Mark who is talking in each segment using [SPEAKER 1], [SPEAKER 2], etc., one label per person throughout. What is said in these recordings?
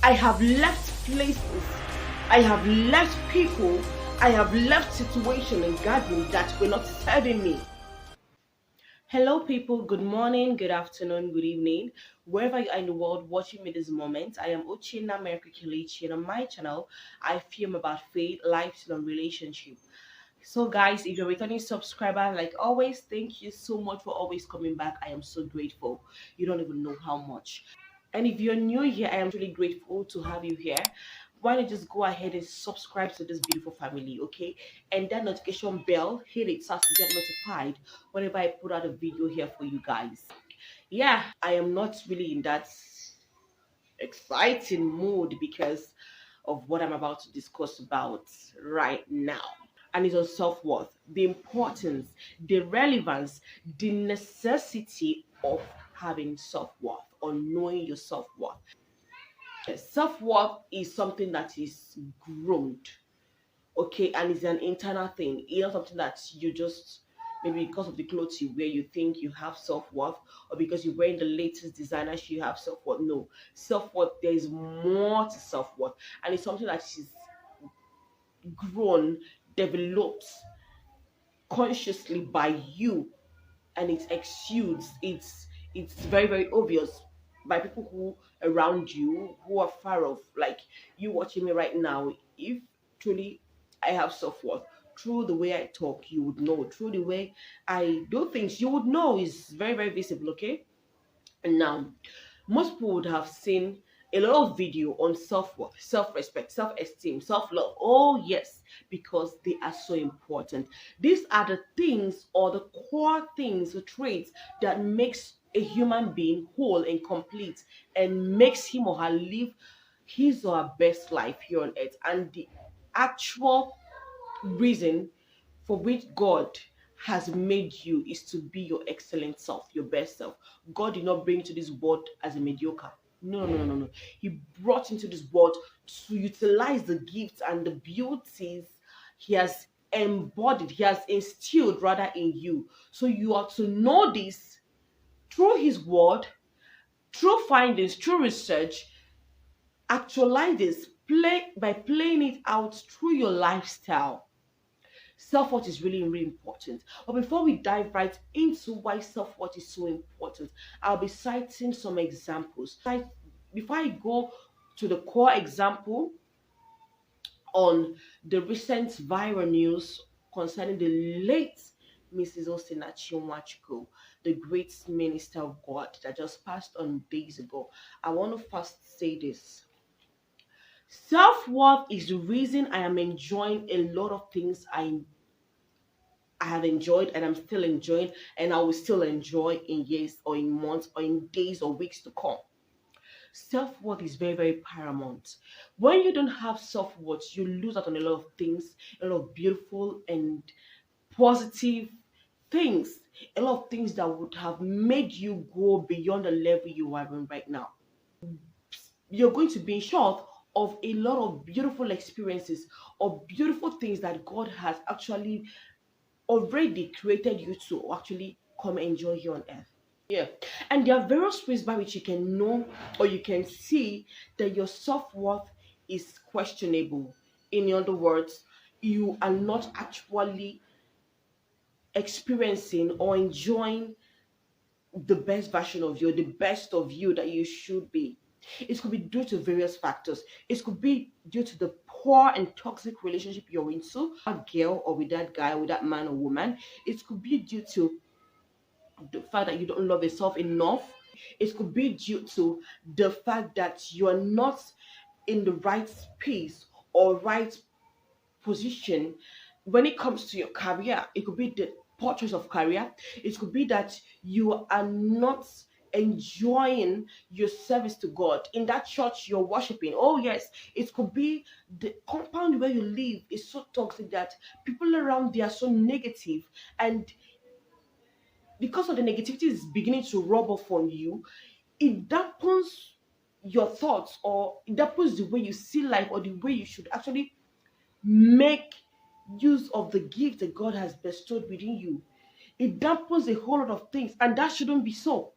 [SPEAKER 1] I have left places, I have left people, I have left situations and gatherings that were not serving me. Hello, people. Good morning, good afternoon, good evening. Wherever you are in the world watching me this moment, I am Uchenna, Kelechi, and on my channel, I film about faith, lifestyle, and relationship. So, guys, if you're a returning subscriber, like always, thank you so much for always coming back. I am so grateful. You don't even know how much. And if you're new here, I am really grateful to have you here. Why don't you just go ahead and subscribe to this beautiful family, okay? And that notification bell, hit it so as to get notified whenever I put out a video here for you guys. Yeah, I am not really in that exciting mood because of what I'm about to discuss about right now. And it's on self-worth, the importance, the relevance, the necessity of having self-worth or knowing your self-worth. Self-worth is something that is groomed, okay, and it's an internal thing. It's not something that you just maybe because of the clothes you wear you think you have self-worth, or because you're wearing the latest designer you have self-worth. No, self-worth, there is more to self-worth, and it's something that is grown, developed consciously by you, and it exudes. It's very, very obvious by people who around you, who are far off, like you watching me right now. If truly I have self-worth, through the way I talk you would know, through the way I do things you would know. Is very, very visible, okay? And now, most people would have seen a lot of video on self-worth, self-respect, self-esteem, self-love. Oh yes, because they are so important. These are the things, or the core things, the traits that makes a human being whole and complete, and makes him or her live his or her best life here on earth. And the actual reason for which God has made you is to be your excellent self, your best self. God did not bring you to this world as a mediocre. No, no, no, no, no. He brought into this world to utilize the gifts and the beauties He has embodied, He has instilled rather in you. So you are to know this through His word, through findings, through research, actualize this, by playing it out through your lifestyle. Self-worth is really, really important. But before we dive right into why self-worth is so important, I'll be citing some examples. Before I go to the core example on the recent viral news concerning the late Mrs.Osinachi Nwachukwu, the great minister of God that just passed on days ago, I want to first say this. Self-worth is the reason I am enjoying a lot of things I have enjoyed and I'm still enjoying, and I will still enjoy in years or in months or in days or weeks to come. Self-worth is very, very paramount. When you don't have self-worth, you lose out on a lot of things, a lot of beautiful and positive things, a lot of things that would have made you go beyond the level you are in right now. You're going to be in short of a lot of beautiful experiences or beautiful things that God has actually already created you to actually come enjoy here on earth. Yeah. And there are various ways by which you can know, or you can see that your self-worth is questionable. In other words, you are not actually experiencing or enjoying the best version of you, the best of you that you should be. It could be due to various factors. It could be due to the poor and toxic relationship you're into, a girl or with that guy, with that man or woman. It could be due to the fact that you don't love yourself enough. It could be due to the fact that you are not in the right space or right position when it comes to your career. It could be the poor choice of career. It could be that you are not enjoying your service to God in that church you're worshiping. Oh yes, it could be the compound where you live is so toxic that people around there are so negative, and because of the negativity is beginning to rub off on you, it dampens your thoughts, or it dampens the way you see life, or the way you should actually make use of the gift that God has bestowed within you. It dampens a whole lot of things, and that shouldn't be so.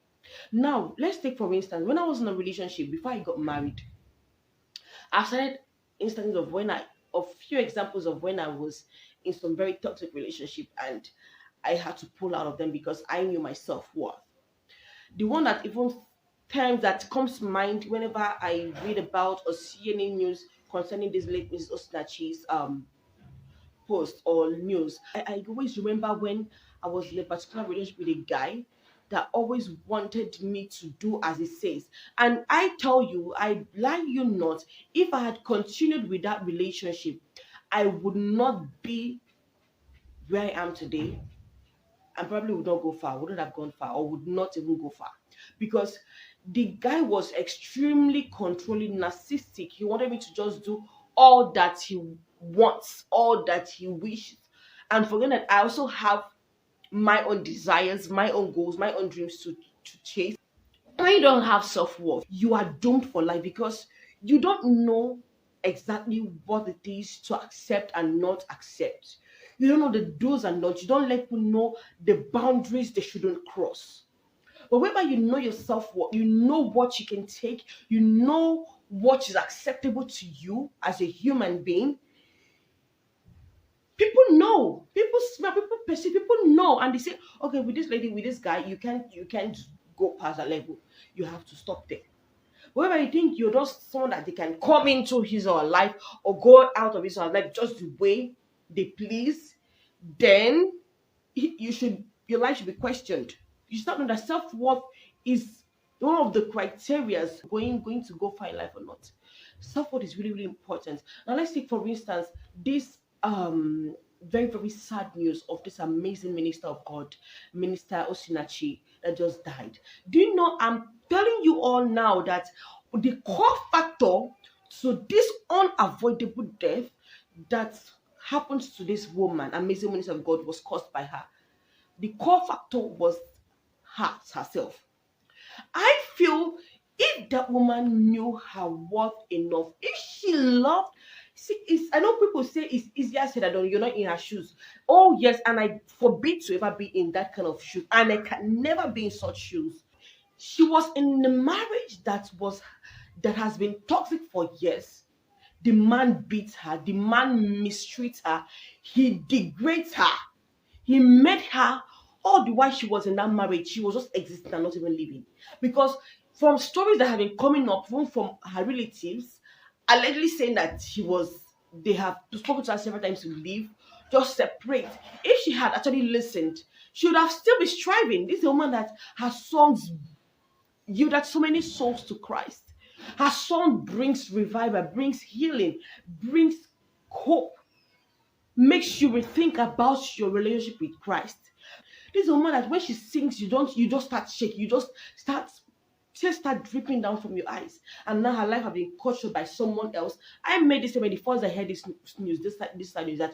[SPEAKER 1] Now, let's take for instance, when I was in a relationship before I got married, I've started instances of a few examples of when I was in some very toxic relationship and I had to pull out of them because I knew my self-worth. The one that even terms that comes to mind whenever I read about or see any news concerning this late Mrs. Osinachi's post or news. I always remember when I was in a particular relationship with a guy that always wanted me to do as he says. And I tell you, I lie you not, if I had continued with that relationship, I would not be where I am today and probably would not go far, wouldn't have gone far, or would not even go far. Because the guy was extremely controlling, narcissistic. He wanted me to just do all that he wants, all that he wishes. And forget that I also have my own desires, my own goals, my own dreams to chase. When you don't have self-worth, you are doomed for life because you don't know exactly what it is to accept and not accept. You don't know the do's and don'ts. You don't let people know the boundaries they shouldn't cross. But whenever you know your self-worth, you know what you can take, you know what is acceptable to you as a human being. People know, people smell, people perceive, people know, and they say, okay, with this lady, with this guy, you can't go past that level. You have to stop there. Whenever you think you're just someone that they can come into his or her life or go out of his or her life just the way they please, then your life should be questioned. You start know that self-worth is one of the criterias going to go far in life or not. Self-worth is really, really important. Now let's take for instance this very, very sad news of this amazing minister of God, Minister Osinachi, that just died. Do you know, I'm telling you all now that the core factor to this unavoidable death that happens to this woman, amazing minister of God, was caused by her. The core factor was her herself. I feel if that woman knew her worth enough, if she loved, see, I know people say it's easier said than done. You're not in her shoes. Oh yes, and I forbid to ever be in that kind of shoes, and I can never be in such shoes. She was in a marriage that has been toxic for years. The man beats her, the man mistreats her, he degrades her, he made her, all the while she was in that marriage, she was just existing and not even living. Because from stories that have been coming up from her relatives, allegedly saying that they have spoken to her several times to leave, just separate. If she had actually listened, she would have still been striving. This is a woman that her songs yielded so many souls to Christ. Her song brings revival, brings healing, brings hope, makes you rethink about your relationship with Christ. This is a woman that when she sings, you just start shaking, you just start tears start dripping down from your eyes, and now her life has been cut short by someone else. I made this statement the first I heard this news, this side is that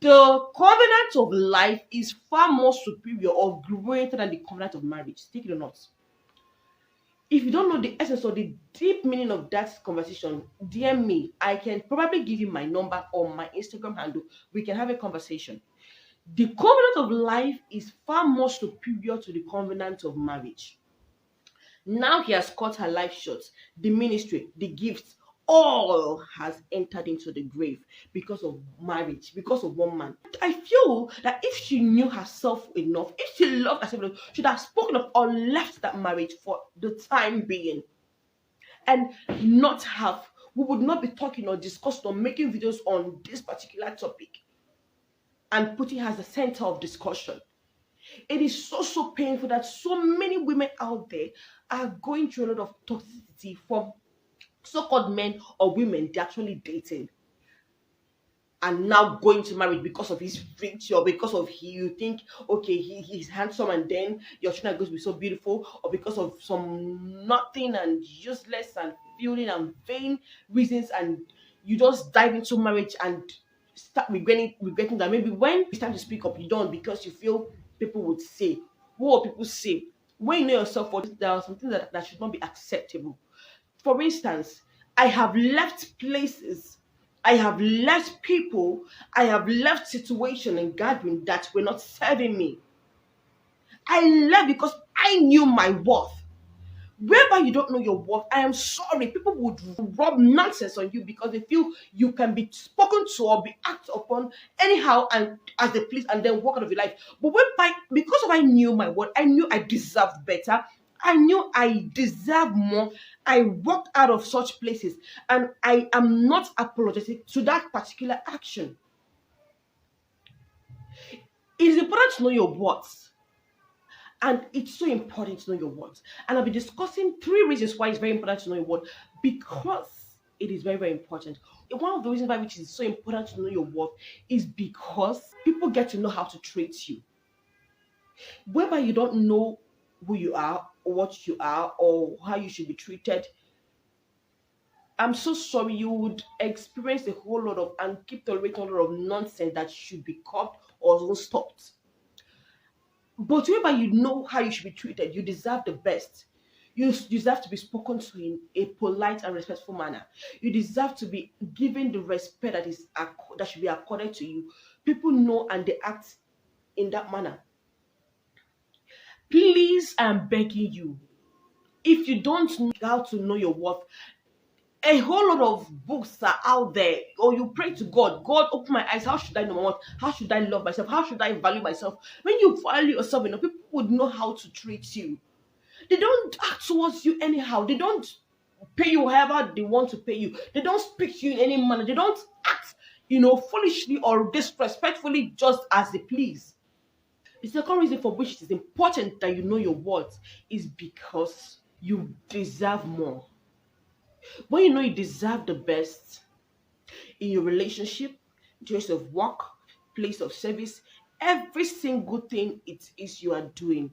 [SPEAKER 1] the covenant of life is far more superior or greater than the covenant of marriage. Take it or not. If you don't know the essence or the deep meaning of that conversation, DM me. I can probably give you my number or my Instagram handle. We can have a conversation. The covenant of life is far more superior to the covenant of marriage. Now he has cut her life short. The ministry, the gifts, all has entered into the grave because of marriage, because of one man. I feel that if she knew herself enough, if she loved herself enough, she should have spoken up or left that marriage for the time being. And we would not be talking or discussing or making videos on this particular topic and putting her as the center of discussion. It is so painful that so many women out there are going through a lot of toxicity from so-called men or women they're actually dating and now going to marriage because of his rich or because of you think okay he's handsome and then your children are going to be so beautiful, or because of some nothing and useless and feeling and vain reasons, and you just dive into marriage and start regretting that maybe when it's time to speak up you don't, because you feel people would say, what will people say? When you know yourself, there are some things that should not be acceptable. For instance, I have left places, I have left people, I have left situations and gatherings that were not serving me. I left because I knew my worth. Whereby you don't know your worth, I am sorry, people would rub nonsense on you because they feel you can be spoken to or be acted upon anyhow and as they please and then walk out of your life. But whereby, because of I knew my worth, I knew I deserved better, I knew I deserve more, I walked out of such places and I am not apologetic to that particular action. It is important to know your worth. And it's so important to know your worth. And I'll be discussing 3 reasons why it's very important to know your worth. Because it is very, very important. One of the reasons why which is so important to know your worth is because people get to know how to treat you. Whereby you don't know who you are, or what you are, or how you should be treated, I'm so sorry, you would experience a whole lot of and keep tolerating a lot of nonsense that should be cut or stopped. But whereby you know how you should be treated, you deserve the best. You deserve to be spoken to in a polite and respectful manner. You deserve to be given the respect that should be accorded to you. People know and they act in that manner. Please, I'm begging you. If you don't know how to know your worth, a whole lot of books are out there, or you pray to God. God, open my eyes. How should I know my worth? How should I love myself? How should I value myself? When you value yourself, people would know how to treat you. They don't act towards you anyhow. They don't pay you however they want to pay you. They don't speak to you in any manner. They don't act, foolishly or disrespectfully just as they please. The second reason for which it is important that you know your worth is because you deserve more. When you know you deserve the best in your relationship, place of work, place of service, every single thing it is you are doing,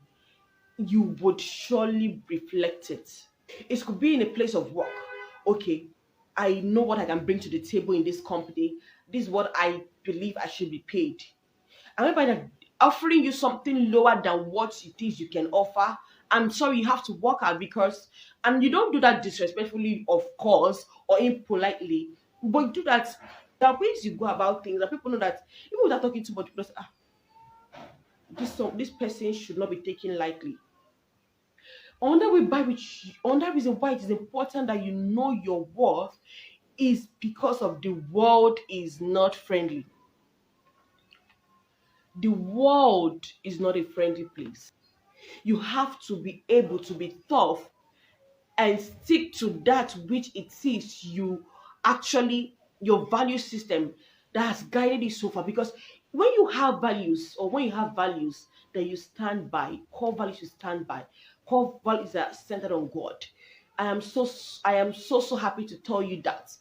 [SPEAKER 1] you would surely reflect it. It could be in a place of work. Okay, I know what I can bring to the table in this company. This is what I believe I should be paid. And by that offering you something lower than what it is you can offer, I'm sorry, you have to work out because, and you don't do that disrespectfully, of course, or impolitely, but you do that. There are ways you go about things that people know that even without talking too much, because this person should not be taken lightly. Another reason why it is important that you know your worth is because of the world is not friendly. The world is not a friendly place. You have to be able to be tough and stick to that which it is you actually, your value system that has guided you so far. Because when you have values, that you stand by, core values you stand by, core values that are centered on God, I am so happy to tell you that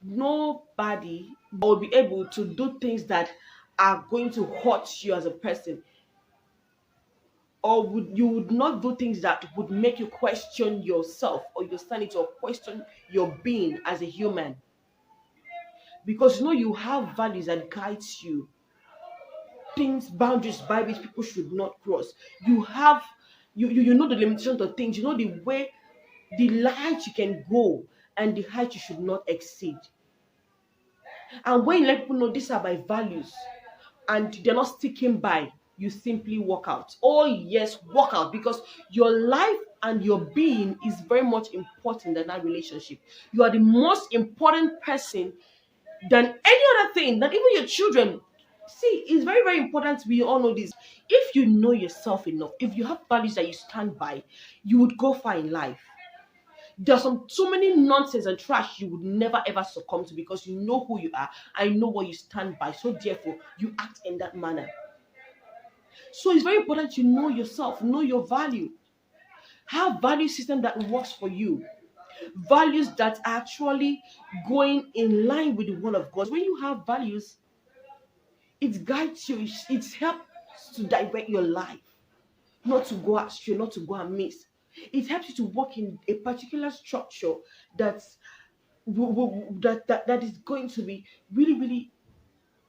[SPEAKER 1] nobody will be able to do things that are going to hurt you as a person, or you would not do things that would make you question yourself or your sanity or question your being as a human, because you have values that guides you, things, boundaries by which people should not cross. You have you know the limitations of things, you know the way, the height you can go and the height you should not exceed. And when you let people know these are my values and they're not sticking by, you simply walk out. Oh yes, walk out, because your life and your being is very much important in that relationship. You are the most important person than any other thing, than even your children. See, it's very, very important. We all know this. If you know yourself enough, if you have values that you stand by, you would go far in life. There's so many nonsense and trash you would never ever succumb to, because you know who you are. I know what you stand by. So therefore, you act in that manner. So it's very important you know yourself, know your value. Have value system that works for you. Values that are actually going in line with the word of God. When you have values, it guides you. It helps to direct your life, not to go astray, not to go amiss. It helps you to work in a particular structure that's that is going to be really, really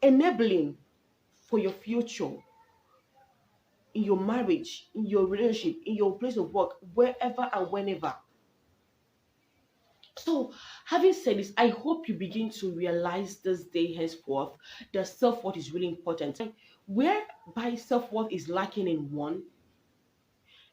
[SPEAKER 1] enabling for your future, in your marriage, in your relationship, in your place of work, wherever and whenever. So, having said this, I hope you begin to realize this day henceforth that self-worth is really important. Whereby self-worth is lacking in one,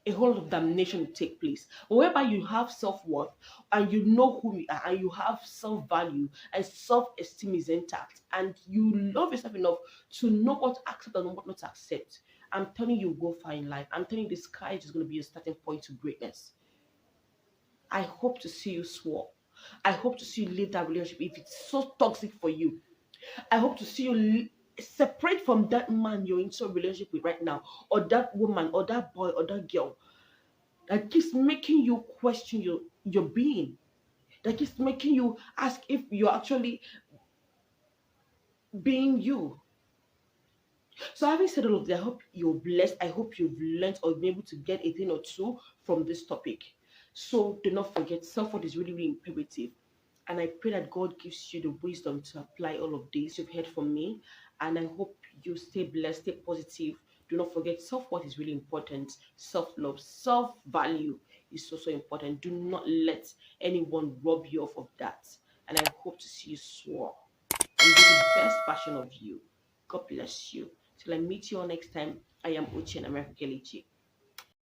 [SPEAKER 1] a whole lot of damnation will take place. But whereby you have self-worth and you know who you are and you have self-value and self-esteem is intact and you love yourself enough to know what to accept and what not to accept, I'm telling you, go far in life. I'm telling you, the sky is going to be a starting point to greatness. I hope to see you swap. I hope to see you leave that relationship if it's so toxic for you. I hope to see you separate from that man you're into a relationship with right now, or that woman, or that boy, or that girl that keeps making you question your being, that keeps making you ask if you're actually being you. So having said all of that, I hope you're blessed. I hope you've learned or been able to get a thing or two from this topic. So do not forget, self-worth is really, really imperative. And I pray that God gives you the wisdom to apply all of this you've heard from me. And I hope you stay blessed, stay positive. Do not forget, self-worth is really important. Self-love, self-value is also important. Do not let anyone rob you off of that. And I hope to see you soar and be the best version of you. God bless you. Till I meet you all next time, I am Uchenna Kelechi.